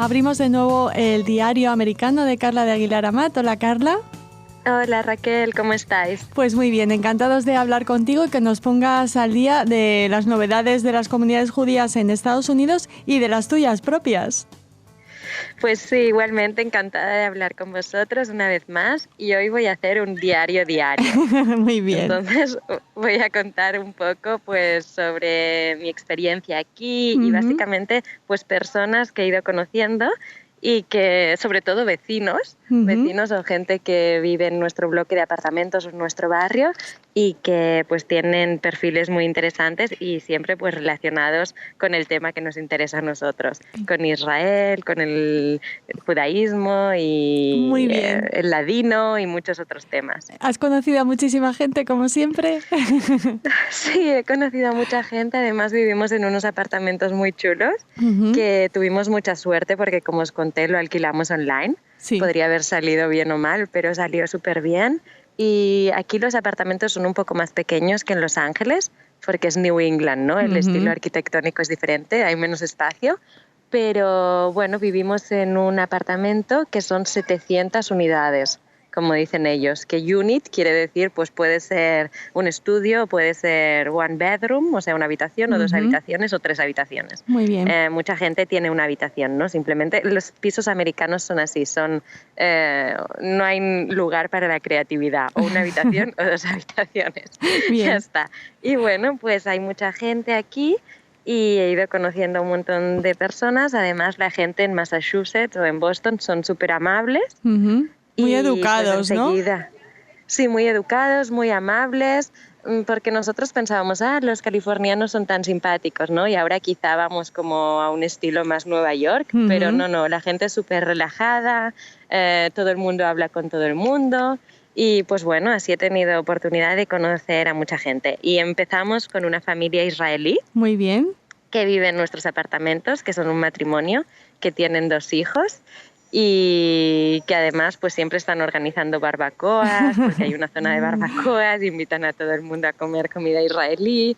Abrimos de nuevo el diario americano de Carla de Aguilar Amat. Hola, Carla. Hola, Raquel, ¿cómo estáis? Pues muy bien, encantados de hablar contigo y que nos pongas al día de las novedades de las comunidades judías en Estados Unidos y de las tuyas propias. Pues sí, igualmente encantada de hablar con vosotros una vez más y hoy voy a hacer un diario. Muy bien. Entonces voy a contar un poco pues sobre mi experiencia aquí y básicamente pues personas que he ido conociendo y que sobre todo vecinos o gente que vive en nuestro bloque de apartamentos o en nuestro barrio y que pues tienen perfiles muy interesantes y siempre pues relacionados con el tema que nos interesa a nosotros, con Israel, con el judaísmo y muy bien. El ladino y muchos otros temas. ¿Has conocido a muchísima gente como siempre? Sí, he conocido a mucha gente, además vivimos en unos apartamentos muy chulos que tuvimos mucha suerte porque como os conté lo alquilamos online. Sí. Podría haber salido bien o mal, pero salió súper bien. Y aquí los apartamentos son un poco más pequeños que en Los Ángeles, porque es New England, ¿no? El estilo arquitectónico es diferente, hay menos espacio. Pero bueno, vivimos en un apartamento que son 700 unidades, como dicen ellos, que unit quiere decir, pues puede ser un estudio, puede ser one bedroom, o sea, una habitación o dos habitaciones o tres habitaciones. Muy bien. Mucha gente tiene una habitación, ¿no? Simplemente los pisos americanos son así, no hay lugar para la creatividad, o una habitación o dos habitaciones. Bien. Ya está. Y bueno, pues hay mucha gente aquí y he ido conociendo a un montón de personas. Además, la gente en Massachusetts o en Boston son súper amables. Muy educados, pues enseguida, ¿no? Sí, muy educados, muy amables, porque nosotros pensábamos, los californianos son tan simpáticos, ¿no? Y ahora quizá vamos como a un estilo más Nueva York, pero no, la gente es súper relajada, todo el mundo habla con todo el mundo y pues bueno, así he tenido oportunidad de conocer a mucha gente. Y empezamos con una familia israelí. Muy bien. Que vive en nuestros apartamentos, que son un matrimonio, que tienen 2 hijos. Y que además pues siempre están organizando barbacoas, porque hay una zona de barbacoas, invitan a todo el mundo a comer comida israelí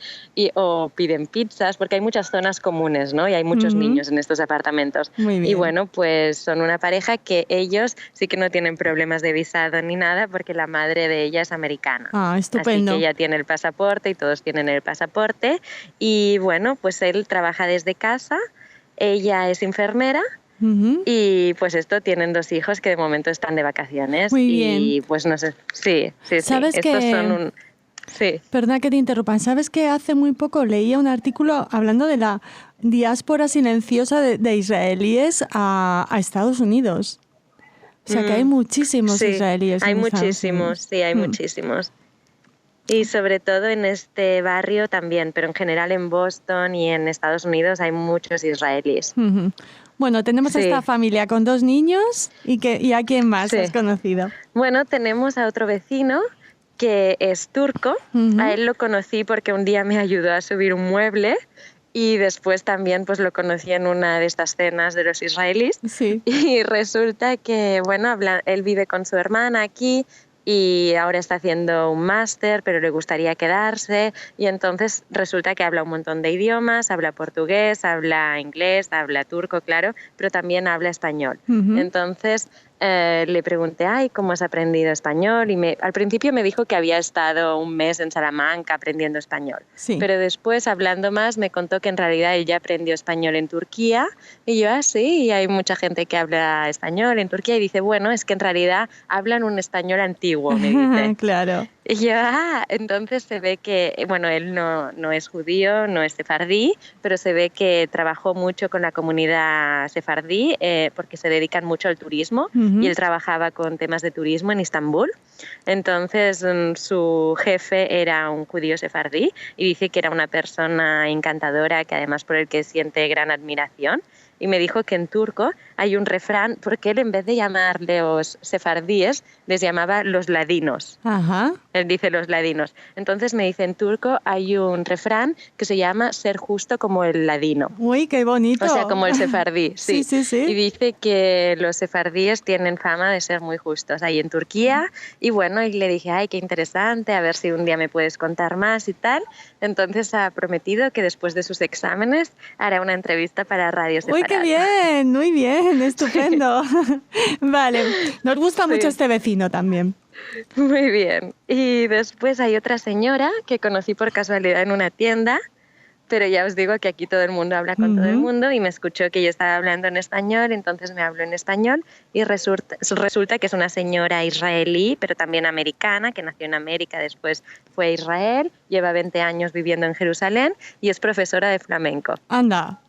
o piden pizzas, porque hay muchas zonas comunes, ¿no? Y hay muchos niños en estos apartamentos. Muy bien. Y bueno, pues son una pareja que ellos sí que no tienen problemas de visado ni nada, porque la madre de ella es americana. Ah, estupendo. Así que ella tiene el pasaporte y todos tienen el pasaporte. Y bueno, pues él trabaja desde casa, ella es enfermera. Y pues tienen 2 hijos que de momento están de vacaciones. Muy bien. Y pues no sé, sí. ¿Sabes Estos que... son Sí. Perdona que te interrumpa. ¿Sabes que hace muy poco leía un artículo hablando de la diáspora silenciosa de israelíes a Estados Unidos? O sea, que hay muchísimos israelíes en Estados Unidos. Hay muchísimos. Y sobre todo en este barrio también, pero en general en Boston y en Estados Unidos hay muchos israelíes. Bueno, tenemos esta familia con 2 niños y ¿a quién más has conocido? Bueno, tenemos a otro vecino que es turco. A él lo conocí porque un día me ayudó a subir un mueble y después también pues lo conocí en una de estas cenas de los israelíes. Sí. Y resulta que, bueno, él vive con su hermana aquí y ahora está haciendo un máster, pero le gustaría quedarse. Y entonces resulta que habla un montón de idiomas, habla portugués, habla inglés, habla turco, claro, pero también habla español. Entonces le pregunté, ¿cómo has aprendido español? Y al principio me dijo que había estado un mes en Salamanca aprendiendo español. Sí. Pero después, hablando más, me contó que en realidad él ya aprendió español en Turquía. Y yo, sí, y hay mucha gente que habla español en Turquía. Y dice, bueno, es que en realidad hablan un español antiguo, me dice. Claro. Y yo, entonces se ve que, bueno, él no es judío, no es sefardí, pero se ve que trabajó mucho con la comunidad sefardí porque se dedican mucho al turismo y él trabajaba con temas de turismo en Estambul. Entonces su jefe era un judío sefardí y dice que era una persona encantadora que además por el que siente gran admiración. Y me dijo que en turco hay un refrán, porque él en vez de llamarle los sefardíes, les llamaba los ladinos. Ajá. Él dice los ladinos. Entonces me dice, en turco hay un refrán que se llama ser justo como el ladino. Uy, qué bonito. O sea, como el sefardí. Sí. Y dice que los sefardíes tienen fama de ser muy justos ahí en Turquía. Y bueno, y le dije, qué interesante, a ver si un día me puedes contar más y tal. Entonces ha prometido que después de sus exámenes hará una entrevista para Radio Sefardí. qué bien! Muy bien, estupendo. Vale, nos gusta mucho este vecino también. Muy bien. Y después hay otra señora que conocí por casualidad en una tienda, pero ya os digo que aquí todo el mundo habla con todo el mundo y me escuchó que yo estaba hablando en español, entonces me habló en español y resulta que es una señora israelí, pero también americana, que nació en América, después fue a Israel, lleva 20 años viviendo en Jerusalén y es profesora de flamenco. Anda.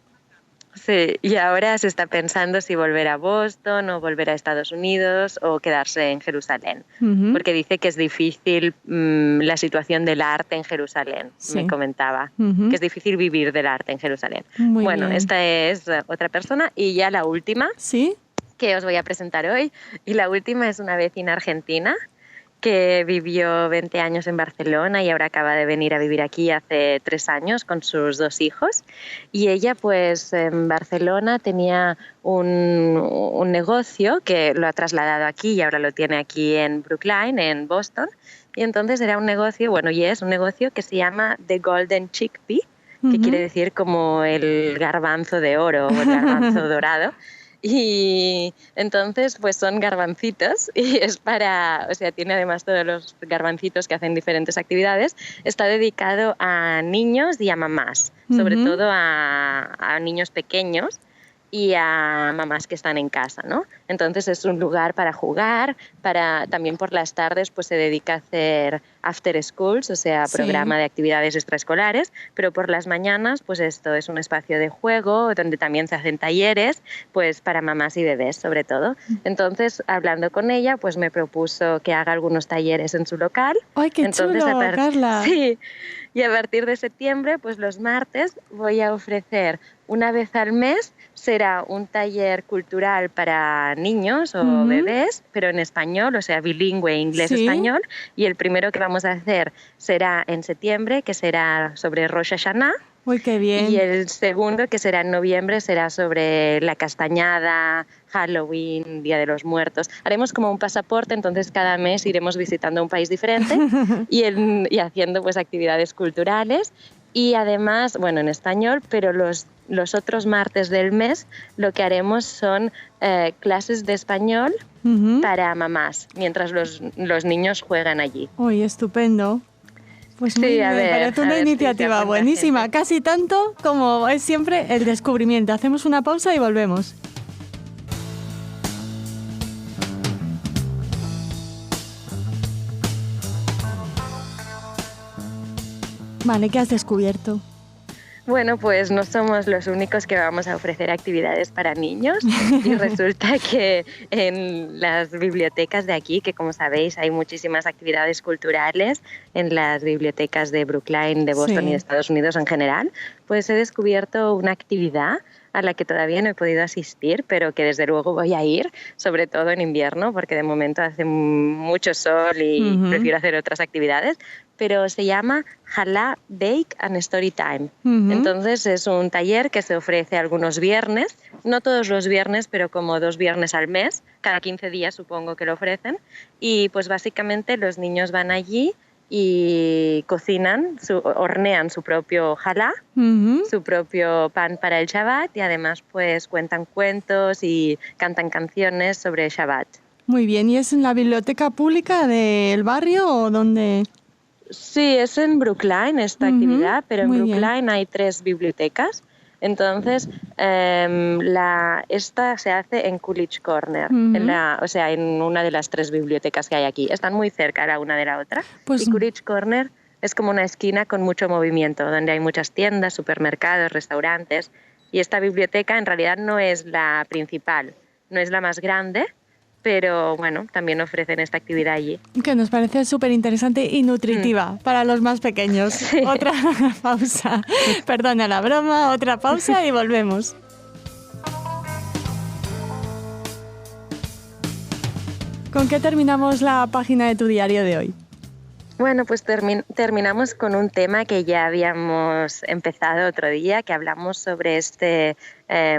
Sí, y ahora se está pensando si volver a Boston o volver a Estados Unidos o quedarse en Jerusalén, porque dice que es difícil la situación del arte en Jerusalén, me comentaba, que es difícil vivir del arte en Jerusalén. Muy bueno, bien. Esta es otra persona y ya la última que os voy a presentar hoy, y la última es una vecina argentina que vivió 20 años en Barcelona y ahora acaba de venir a vivir aquí hace 3 años con sus 2 hijos. Y ella, pues, en Barcelona tenía un negocio que lo ha trasladado aquí y ahora lo tiene aquí en Brookline, en Boston. Y entonces era un negocio, bueno, y es un negocio que se llama The Golden Chickpea, que quiere decir como el garbanzo de oro o el garbanzo dorado. Y entonces pues son garbancitos y es para, o sea, tiene además todos los garbancitos que hacen diferentes actividades. Está dedicado a niños y a mamás, sobre todo a niños pequeños y a mamás que están en casa, ¿no? Entonces es un lugar para jugar, también por las tardes pues se dedica a hacer after schools, o sea, programa de actividades extraescolares, pero por las mañanas pues esto es un espacio de juego donde también se hacen talleres pues para mamás y bebés sobre todo. Entonces, hablando con ella, pues me propuso que haga algunos talleres en su local. ¡Ay, qué chulo, Carla! Sí, y a partir de septiembre, pues los martes voy a ofrecer una vez al mes, será un taller cultural para niños o bebés, pero en español, o sea, bilingüe, inglés-español. Y el primero que vamos a hacer será en septiembre, que será sobre Rosh Hashanah. ¡Uy, qué bien! Y el segundo, que será en noviembre, será sobre la castañada, Halloween, Día de los Muertos. Haremos como un pasaporte, entonces cada mes iremos visitando un país diferente y haciendo pues actividades culturales. Y además, bueno, en español, pero los otros martes del mes lo que haremos son clases de español para mamás, mientras los niños juegan allí. ¡Uy, estupendo! Pues me parece una iniciativa buenísima, casi tanto como es siempre el descubrimiento. Hacemos una pausa y volvemos. Vale, ¿qué has descubierto? Bueno, pues no somos los únicos que vamos a ofrecer actividades para niños y resulta que en las bibliotecas de aquí, que como sabéis hay muchísimas actividades culturales en las bibliotecas de Brookline, de Boston y de Estados Unidos en general, pues he descubierto una actividad a la que todavía no he podido asistir, pero que desde luego voy a ir, sobre todo en invierno, porque de momento hace mucho sol y prefiero hacer otras actividades, pero se llama Challah Bake and Story Time. Entonces es un taller que se ofrece algunos viernes, no todos los viernes, pero como 2 viernes al mes, cada 15 días supongo que lo ofrecen, y pues básicamente los niños van allí y cocinan, hornean su propio challah, su propio pan para el Shabbat, y además pues cuentan cuentos y cantan canciones sobre Shabbat. Muy bien, ¿y es en la biblioteca pública del barrio o dónde? Sí, es en Brookline esta actividad, pero en Brookline hay 3 bibliotecas. Entonces, esta se hace en Coolidge Corner, en una de las 3 bibliotecas que hay aquí. Están muy cerca la una de la otra. Y Coolidge Corner es como una esquina con mucho movimiento, donde hay muchas tiendas, supermercados, restaurantes. Y esta biblioteca en realidad no es la principal, no es la más grande, pero bueno, también ofrecen esta actividad allí. Que nos parece súper interesante y nutritiva para los más pequeños. Sí. Otra pausa. Perdona la broma, otra pausa y volvemos. ¿Con qué terminamos la página de tu diario de hoy? Bueno, pues terminamos con un tema que ya habíamos empezado otro día, que hablamos sobre este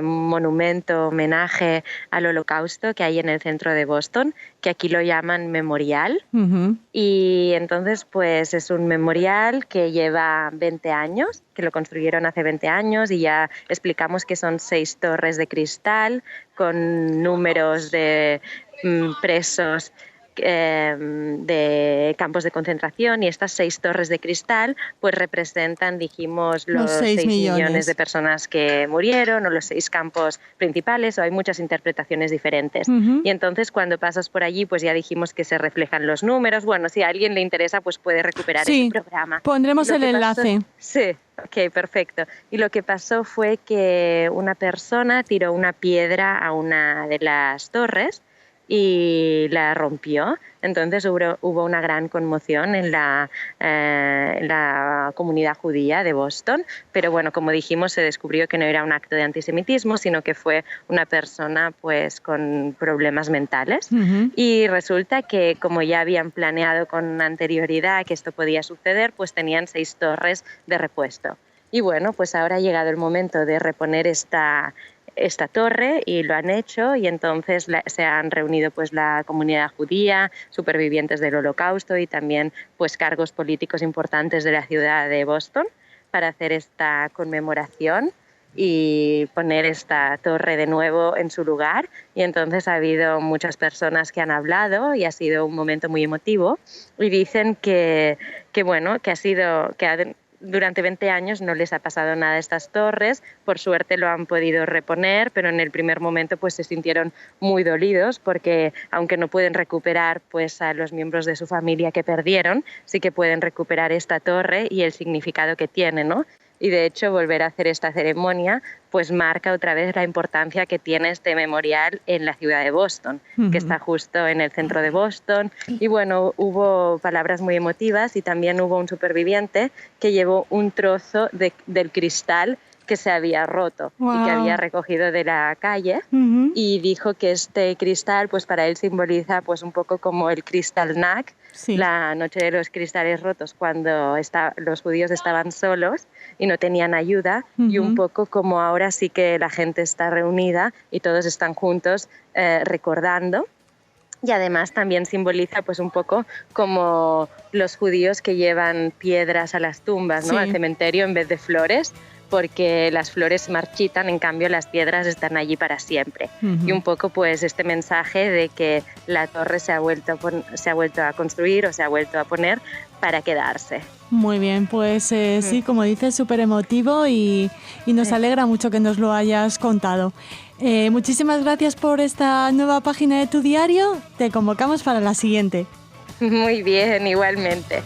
monumento, homenaje al Holocausto que hay en el centro de Boston, que aquí lo llaman memorial. Uh-huh. Y entonces, pues es un memorial que lleva 20 años, que lo construyeron hace 20 años y ya explicamos que son 6 torres de cristal con números de presos de campos de concentración, y estas 6 torres de cristal pues representan, dijimos, los 6 millones de personas que murieron, o los 6 campos principales, o hay muchas interpretaciones diferentes. Uh-huh. Y entonces cuando pasas por allí pues ya dijimos que se reflejan los números. Bueno, si a alguien le interesa pues puede recuperar ese programa. Pondremos el enlace. Sí, ok, perfecto. Y lo que pasó fue que una persona tiró una piedra a una de las torres y la rompió. Entonces hubo una gran conmoción en la comunidad judía de Boston, pero bueno, como dijimos, se descubrió que no era un acto de antisemitismo, sino que fue una persona pues con problemas mentales. Uh-huh. Y resulta que, como ya habían planeado con anterioridad que esto podía suceder, pues tenían 6 torres de repuesto. Y bueno, pues ahora ha llegado el momento de reponer esta torre, y lo han hecho, y entonces se han reunido pues la comunidad judía, supervivientes del Holocausto y también pues cargos políticos importantes de la ciudad de Boston para hacer esta conmemoración y poner esta torre de nuevo en su lugar. Y entonces ha habido muchas personas que han hablado y ha sido un momento muy emotivo, y dicen que durante 20 años no les ha pasado nada a estas torres, por suerte lo han podido reponer, pero en el primer momento pues se sintieron muy dolidos, porque aunque no pueden recuperar pues a los miembros de su familia que perdieron, sí que pueden recuperar esta torre y el significado que tiene, ¿no? Y de hecho volver a hacer esta ceremonia pues marca otra vez la importancia que tiene este memorial en la ciudad de Boston, uh-huh, que está justo en el centro de Boston. Y bueno, hubo palabras muy emotivas, y también hubo un superviviente que llevó un trozo del cristal que se había roto. Wow. Y que había recogido de la calle, uh-huh, y dijo que este cristal pues para él simboliza pues un poco como el Kristallnacht, sí, la noche de los cristales rotos, cuando los judíos estaban solos y no tenían ayuda, uh-huh, y un poco como ahora sí que la gente está reunida y todos están juntos recordando. Y además también simboliza pues un poco como los judíos que llevan piedras a las tumbas, ¿no? Sí. Al cementerio en vez de flores, porque las flores marchitan, en cambio las piedras están allí para siempre. Uh-huh. Y un poco pues este mensaje de que la torre se ha vuelto a construir, o se ha vuelto a poner para quedarse. Muy bien, pues sí, como dices, súper emotivo, y nos alegra mucho que nos lo hayas contado. Muchísimas gracias por esta nueva página de tu diario. Te convocamos para la siguiente. Muy bien, igualmente.